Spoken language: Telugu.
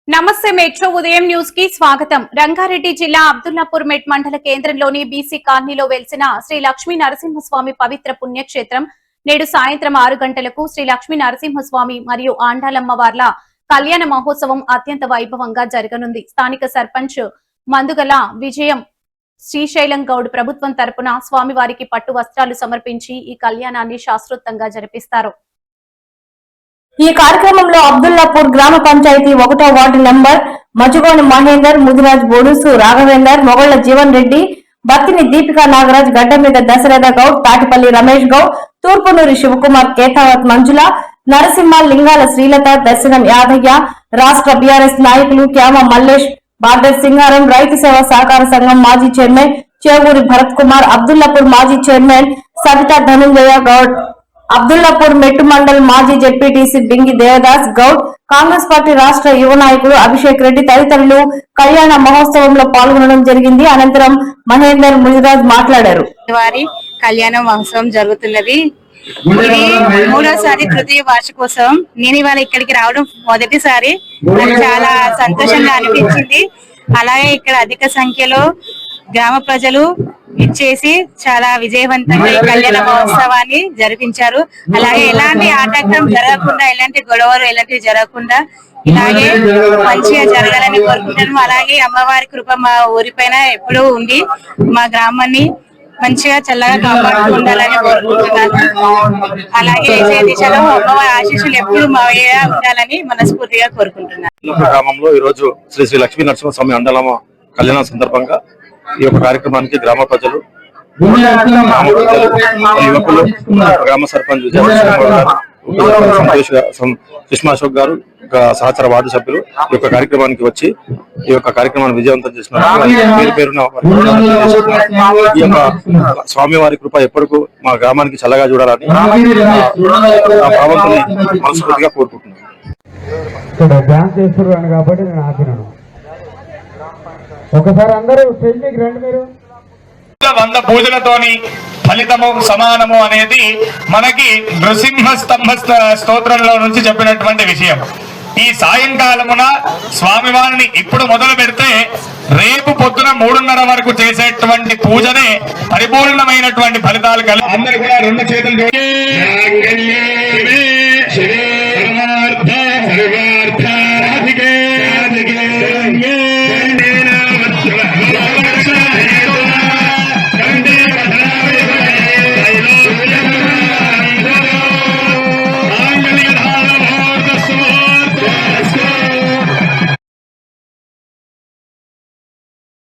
నమస్తే మెట్రో ఉదయం న్యూస్ కి స్వాగతం. రంగారెడ్డి జిల్లా అబ్దుల్లాపూర్ మెట్ మండల కేంద్రంలోని బీసీ కాలనీలో వెలిసిన శ్రీ లక్ష్మీ నరసింహస్వామి పవిత్ర పుణ్యక్షేత్రం నేడు సాయంత్రం 6 గంటలకు శ్రీ లక్ష్మీ నరసింహస్వామి మరియు ఆండాలమ్మ వార్ల కళ్యాణ మహోత్సవం అత్యంత వైభవంగా జరగనుంది. స్థానిక సర్పంచ్ మందుగల విజయం శ్రీశైలం గౌడ్ ప్రభుత్వం తరపున స్వామివారికి పట్టు వస్త్రాలు సమర్పించి ఈ కళ్యాణాన్ని శాస్త్రోక్తంగా జరిపిస్తారు. ఈ కార్యక్రమంలో అబ్దుల్లాపూర్ గ్రామ పంచాయతీ 1వ వార్డు నంబర్ మజుగోని మహేందర్, ముదిరాజ్ బోడుసు రాఘవేందర్, మొగళ్ల జీవన్ రెడ్డి, బత్తిని దీపికా నాగరాజ్, గడ్డ మీద దశరథ గౌడ్, తాటిపల్లి రమేష్ గౌడ్, తూర్పునూరి శివకుమార్, కేతావత్ మంజుల, నరసింహ, లింగాల శ్రీలత, దర్శనం యాదయ్య, రాష్ట్ర బీఆర్ఎస్ నాయకులు క్యామ మల్లేష్, బార్డర్ సింగారం, రైతు సేవా సహకార సంఘం మాజీ చైర్మన్ చేవూరి భరత్ కుమార్, అబ్దుల్లాపూర్ మాజీ చైర్మన్ సవితా ధనంజయ గౌడ్, అబ్దుల్లాపూర్ మెట్టు మండల్ మాజీ జెడ్పీటీసీ బింగి దేవదాస్ గౌడ్, కాంగ్రెస్ పార్టీ రాష్ట్ర యువ నాయకులు అభిషేక్ రెడ్డి తదితరులు కళ్యాణ మహోత్సవంలో పాల్గొనడం జరిగింది. అనంతరం మహేందర్, ముదిరాజ్ మాట్లాడారు. వారి కళ్యాణ మహోత్సవం జరుగుతున్నది. ఇది మూడోసారి తృతీయ వార్షికోత్సవం. నేను ఇవాళ ఇక్కడికి రావడం మొదటిసారి. నాకు చాలా సంతోషంగా అనిపించింది. అలాగే ఇక్కడ అధిక సంఖ్యలో గ్రామ ప్రజలు ఇచ్చేసి చాలా విజయవంతంగా ఈ కళ్యాణ మహోత్సవాన్ని జరిపించారు. అలాగే ఎలాంటి ఆటంకం జరగకుండా, ఎలాంటి గొడవలు ఎలాంటివి జరగకుండా ఇలాగే మంచిగా జరగాలని కోరుకుంటున్నాను. అలాగే అమ్మవారి కృప మా ఊరిపైన ఎప్పుడూ ఉండి మా గ్రామాన్ని మంచిగా చల్లగా కాపాడుతూ ఉండాలని కోరుకుంటున్నాను. అలాగే విజయ దిశలో అమ్మవారి ఆశీస్సులు ఎప్పుడు మా ఉండాలని మనస్ఫూర్తిగా కోరుకుంటున్నాను. గ్రామంలో ఈ రోజు శ్రీ శ్రీ లక్ష్మీ నరసింహస్వామి ఆండాలమ్మ కళ్యాణ సందర్భంగా ఈ యొక్క కార్యక్రమానికి గ్రామ ప్రజలు, యువకులు, గ్రామ సర్పంచ్ సుష్మా అశోక్ గారు, సహచర వార్డు సభ్యులు ఈ యొక్క కార్యక్రమానికి వచ్చి ఈ యొక్క కార్యక్రమాన్ని విజయవంతం చేస్తున్నారు. పేరున ఈ యొక్క స్వామివారి కృప ఎప్పటికూ మా గ్రామానికి చల్లగా చూడాలని భావంతుని మనస్ఫూర్తిగా కోరుకుంటున్నాను. కాబట్టి నేను ఆపినాను. ఒకసారి అందరూ స్టేజ్కి రండి. మీరు 100 పూజలతోని ఫలితము సమానము అనేది మనకి నృసింహ స్తంభ స్తోత్రంలో నుంచి చెప్పినటువంటి విషయం. ఈ సాయంకాలమున స్వామివారిని ఇప్పుడు మొదలు పెడితే రేపు పొద్దున 3:30 వరకు చేసేటువంటి పూజనే పరిపూర్ణమైనటువంటి ఫలితాలు కలిగి అందరూ కూడా 2 చేతులు